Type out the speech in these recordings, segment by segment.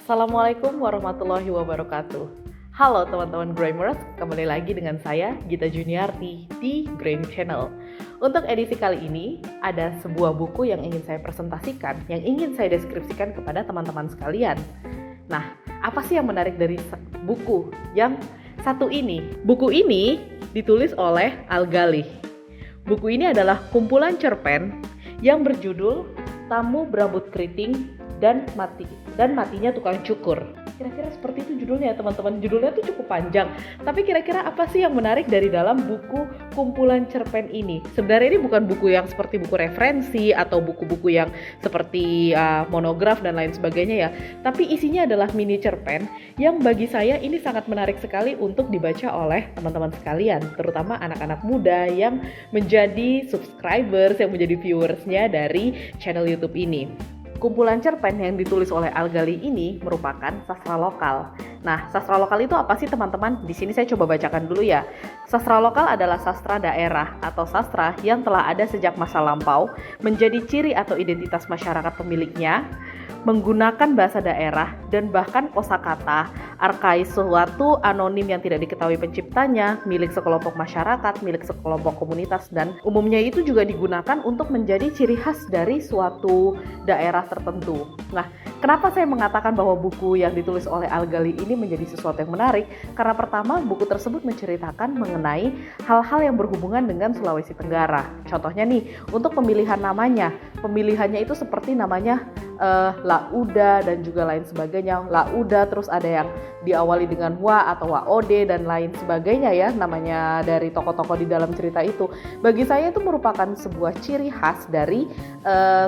Assalamualaikum warahmatullahi wabarakatuh. Halo teman-teman Grammers, kembali lagi dengan saya Gita Juniarti di Gram Channel. Untuk edisi kali ini ada sebuah buku yang ingin saya presentasikan, yang ingin saya deskripsikan kepada teman-teman sekalian. Nah, apa sih yang menarik dari buku yang satu ini? Buku ini ditulis oleh Al-Ghalih. Buku ini adalah kumpulan cerpen yang berjudul Tamu Berambut Keriting dan matinya tukang cukur. Kira-kira seperti itu judulnya teman-teman. Judulnya tuh cukup panjang, tapi kira-kira apa sih yang menarik dari dalam buku kumpulan cerpen ini? Sebenarnya ini bukan buku yang seperti buku referensi atau buku-buku yang seperti monograf dan lain sebagainya ya, tapi isinya adalah mini cerpen yang bagi saya ini sangat menarik sekali untuk dibaca oleh teman-teman sekalian, terutama anak-anak muda yang menjadi subscribers, yang menjadi viewersnya dari channel YouTube ini. Kumpulan cerpen yang ditulis oleh Al-Ghalih ini merupakan sastra lokal. Nah, sastra lokal itu apa sih teman-teman? Di sini saya coba bacakan dulu ya. Sastra lokal adalah sastra daerah atau sastra yang telah ada sejak masa lampau, menjadi ciri atau identitas masyarakat pemiliknya, menggunakan bahasa daerah dan bahkan kosakata, arkais suatu anonim yang tidak diketahui penciptanya, milik sekelompok masyarakat, milik sekelompok komunitas, dan umumnya itu juga digunakan untuk menjadi ciri khas dari suatu daerah tertentu. Nah, kenapa saya mengatakan bahwa buku yang ditulis oleh Al-Ghalih ini menjadi sesuatu yang menarik? Karena pertama, buku tersebut menceritakan mengenai hal-hal yang berhubungan dengan Sulawesi Tenggara. Contohnya nih, untuk pemilihan namanya. Pemilihannya itu seperti namanya Lauda dan juga lain sebagainya. Lauda, terus ada yang diawali dengan Wa atau Waode dan lain sebagainya ya, namanya dari tokoh-tokoh di dalam cerita itu. Bagi saya itu merupakan sebuah ciri khas dari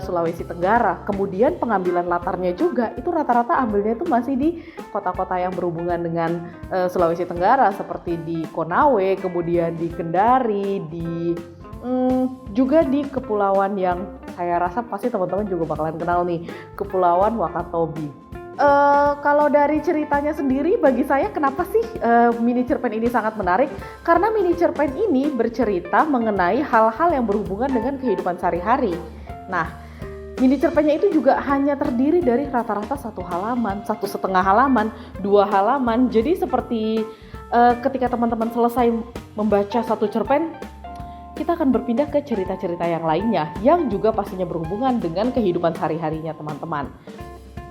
Sulawesi Tenggara. Kemudian pengambilan latarnya juga itu rata-rata ambilnya itu masih di kota-kota yang berhubungan dengan Sulawesi Tenggara, seperti di Konawe, kemudian di Kendari, juga di kepulauan yang saya rasa pasti teman-teman juga bakalan kenal nih, Kepulauan Wakatobi. Kalau dari ceritanya sendiri, bagi saya kenapa sih mini cerpen ini sangat menarik? Karena mini cerpen ini bercerita mengenai hal-hal yang berhubungan dengan kehidupan sehari-hari. Nah, mini cerpennya itu juga hanya terdiri dari rata-rata 1 halaman, 1,5 halaman, 2 halaman. Jadi seperti ketika teman-teman selesai membaca satu cerpen, kita akan berpindah ke cerita-cerita yang lainnya yang juga pastinya berhubungan dengan kehidupan sehari-harinya teman-teman.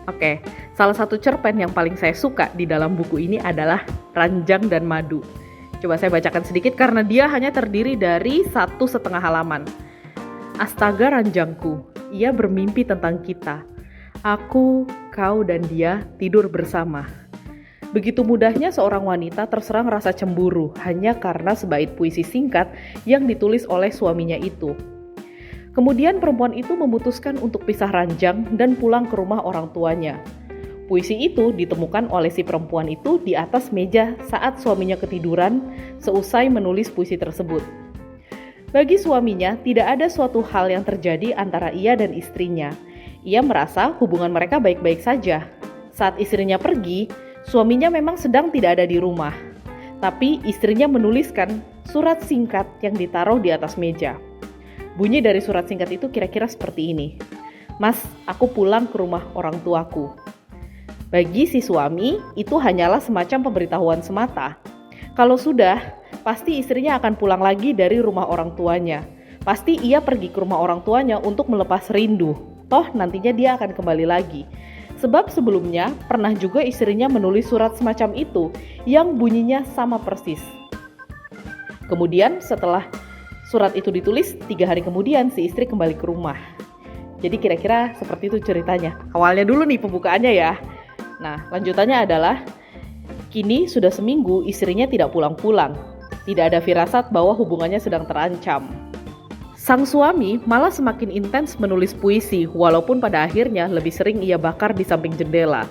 Oke, salah satu cerpen yang paling saya suka di dalam buku ini adalah Ranjang dan Madu. Coba saya bacakan sedikit karena dia hanya terdiri dari 1,5 halaman. Astaga ranjangku, ia bermimpi tentang kita. Aku, kau dan dia tidur bersama. Begitu mudahnya seorang wanita terserang rasa cemburu hanya karena sebait puisi singkat yang ditulis oleh suaminya itu. Kemudian perempuan itu memutuskan untuk pisah ranjang dan pulang ke rumah orang tuanya. Puisi itu ditemukan oleh si perempuan itu di atas meja saat suaminya ketiduran seusai menulis puisi tersebut. Bagi suaminya, tidak ada suatu hal yang terjadi antara ia dan istrinya. Ia merasa hubungan mereka baik-baik saja. Saat istrinya pergi, suaminya memang sedang tidak ada di rumah, tapi istrinya menuliskan surat singkat yang ditaruh di atas meja. Bunyi dari surat singkat itu kira-kira seperti ini. Mas, aku pulang ke rumah orang tuaku. Bagi si suami, itu hanyalah semacam pemberitahuan semata. Kalau sudah, pasti istrinya akan pulang lagi dari rumah orang tuanya. Pasti ia pergi ke rumah orang tuanya untuk melepas rindu. Toh nantinya dia akan kembali lagi. Sebab sebelumnya pernah juga istrinya menulis surat semacam itu yang bunyinya sama persis. Kemudian setelah surat itu ditulis, 3 hari kemudian si istri kembali ke rumah. Jadi kira-kira seperti itu ceritanya. Awalnya dulu nih pembukaannya ya. Nah, lanjutannya adalah, kini sudah seminggu istrinya tidak pulang-pulang. Tidak ada firasat bahwa hubungannya sedang terancam. Sang suami malah semakin intens menulis puisi, walaupun pada akhirnya lebih sering ia bakar di samping jendela.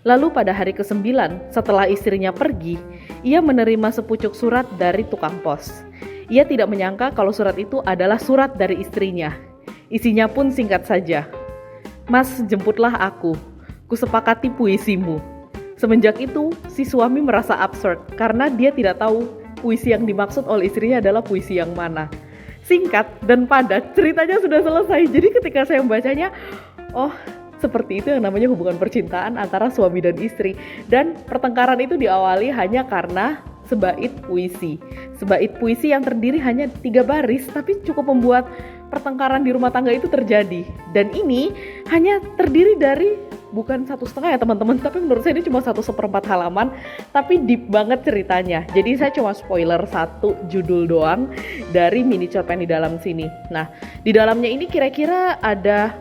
Lalu pada hari ke-9, setelah istrinya pergi, ia menerima sepucuk surat dari tukang pos. Ia tidak menyangka kalau surat itu adalah surat dari istrinya. Isinya pun singkat saja. Mas, jemputlah aku. Kusepakati puisimu. Semenjak itu, si suami merasa absurd karena dia tidak tahu puisi yang dimaksud oleh istrinya adalah puisi yang mana. Singkat dan padat, ceritanya sudah selesai. Jadi ketika saya membacanya, oh seperti itu yang namanya hubungan percintaan antara suami dan istri. Dan pertengkaran itu diawali hanya karena sebait puisi. Sebait puisi yang terdiri hanya 3 baris, tapi cukup membuat pertengkaran di rumah tangga itu terjadi. Dan ini hanya terdiri dari bukan 1,5 ya teman-teman, tapi menurut saya ini cuma 1/4 halaman, tapi deep banget ceritanya. Jadi saya cuma spoiler 1 judul doang dari mini cerpen di dalam sini. Nah, di dalamnya ini kira-kira ada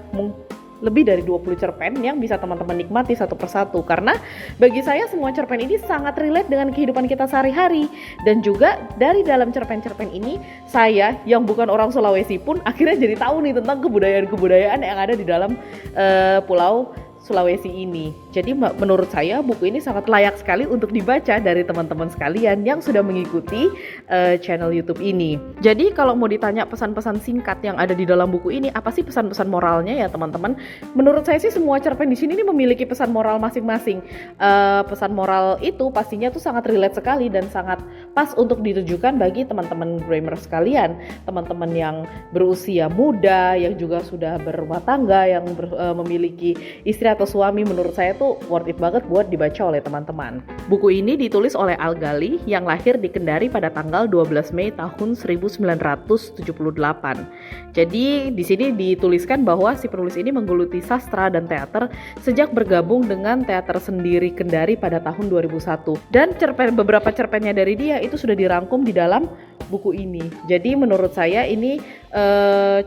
lebih dari 20 cerpen yang bisa teman-teman nikmati satu persatu, karena bagi saya semua cerpen ini sangat relate dengan kehidupan kita sehari-hari. Dan juga dari dalam cerpen-cerpen ini, saya yang bukan orang Sulawesi pun akhirnya jadi tahu nih tentang kebudayaan-kebudayaan yang ada di dalam Pulau Sulawesi ini. Jadi menurut saya buku ini sangat layak sekali untuk dibaca dari teman-teman sekalian yang sudah mengikuti channel YouTube ini. Jadi kalau mau ditanya pesan-pesan singkat yang ada di dalam buku ini, apa sih pesan-pesan moralnya ya teman-teman? Menurut saya sih semua cerpen di sini ini memiliki pesan moral masing-masing. Pesan moral itu pastinya tuh sangat relate sekali dan sangat pas untuk ditujukan bagi teman-teman grammar sekalian, teman-teman yang berusia muda, yang juga sudah berumah tangga, yang memiliki istri atau suami. Menurut saya tuh worth it banget buat dibaca oleh teman-teman. Buku ini ditulis oleh Al Ghali yang lahir di Kendari pada tanggal 12 Mei tahun 1978. Jadi di sini dituliskan bahwa si penulis ini menggeluti sastra dan teater sejak bergabung dengan Teater Sendiri Kendari pada tahun 2001. Dan beberapa cerpennya dari dia itu sudah dirangkum di dalam buku ini. Jadi menurut saya ini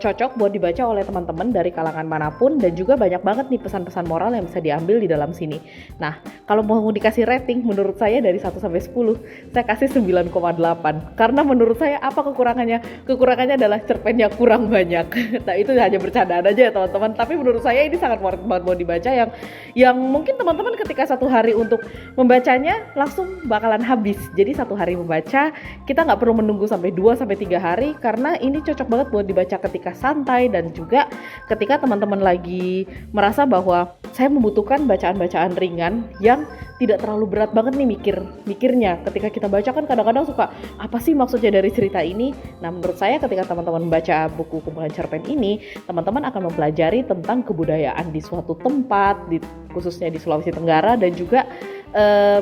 cocok buat dibaca oleh teman-teman dari kalangan manapun, dan juga banyak banget nih pesan-pesan moral yang bisa diambil di dalam sini. Nah, kalau mau dikasih rating menurut saya dari 1 sampai 10, saya kasih 9,8. Karena menurut saya apa kekurangannya? Kekurangannya adalah cerpennya kurang banyak. Nah, itu hanya bercandaan aja ya teman-teman, tapi menurut saya ini sangat worth banget buat dibaca, yang mungkin teman-teman ketika 1 hari untuk membacanya langsung bakalan habis. Jadi 1 hari membaca, kita nggak perlu menunggu sampai 2-3 hari, karena ini cocok banget buat dibaca ketika santai, dan juga ketika teman-teman lagi merasa bahwa saya membutuhkan bacaan-bacaan ringan yang tidak terlalu berat banget nih mikirnya. Ketika kita baca kan kadang-kadang suka, apa sih maksudnya dari cerita ini? Nah, menurut saya ketika teman-teman membaca buku kumpulan cerpen ini, teman-teman akan mempelajari tentang kebudayaan di suatu tempat, khususnya di Sulawesi Tenggara, dan juga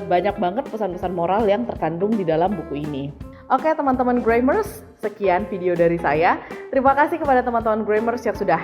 banyak banget pesan-pesan moral yang terkandung di dalam buku ini. Oke teman-teman Grammers, sekian video dari saya. Terima kasih kepada teman-teman Grammers yang sudah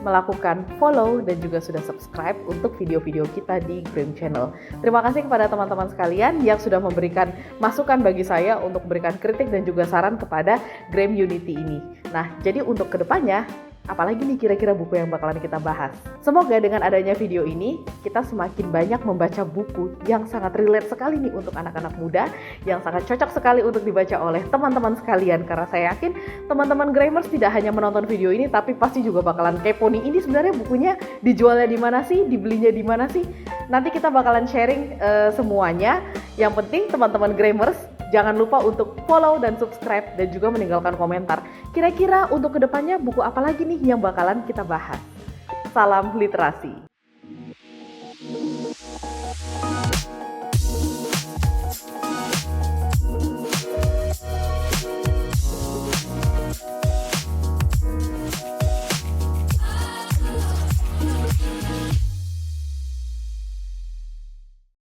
melakukan follow dan juga sudah subscribe untuk video-video kita di Gram Channel. Terima kasih kepada teman-teman sekalian yang sudah memberikan masukan bagi saya untuk memberikan kritik dan juga saran kepada Gram Unity ini. Nah, jadi untuk kedepannya, apalagi nih kira-kira buku yang bakalan kita bahas. Semoga dengan adanya video ini, kita semakin banyak membaca buku yang sangat relate sekali nih untuk anak-anak muda, yang sangat cocok sekali untuk dibaca oleh teman-teman sekalian. Karena saya yakin teman-teman Grammers tidak hanya menonton video ini, tapi pasti juga bakalan kepo nih, ini sebenarnya bukunya dijualnya di mana sih, dibelinya di mana sih. Nanti kita bakalan sharing semuanya. Yang penting teman-teman Grammers, jangan lupa untuk follow dan subscribe dan juga meninggalkan komentar. Kira-kira untuk kedepannya buku apa lagi nih yang bakalan kita bahas. Salam literasi.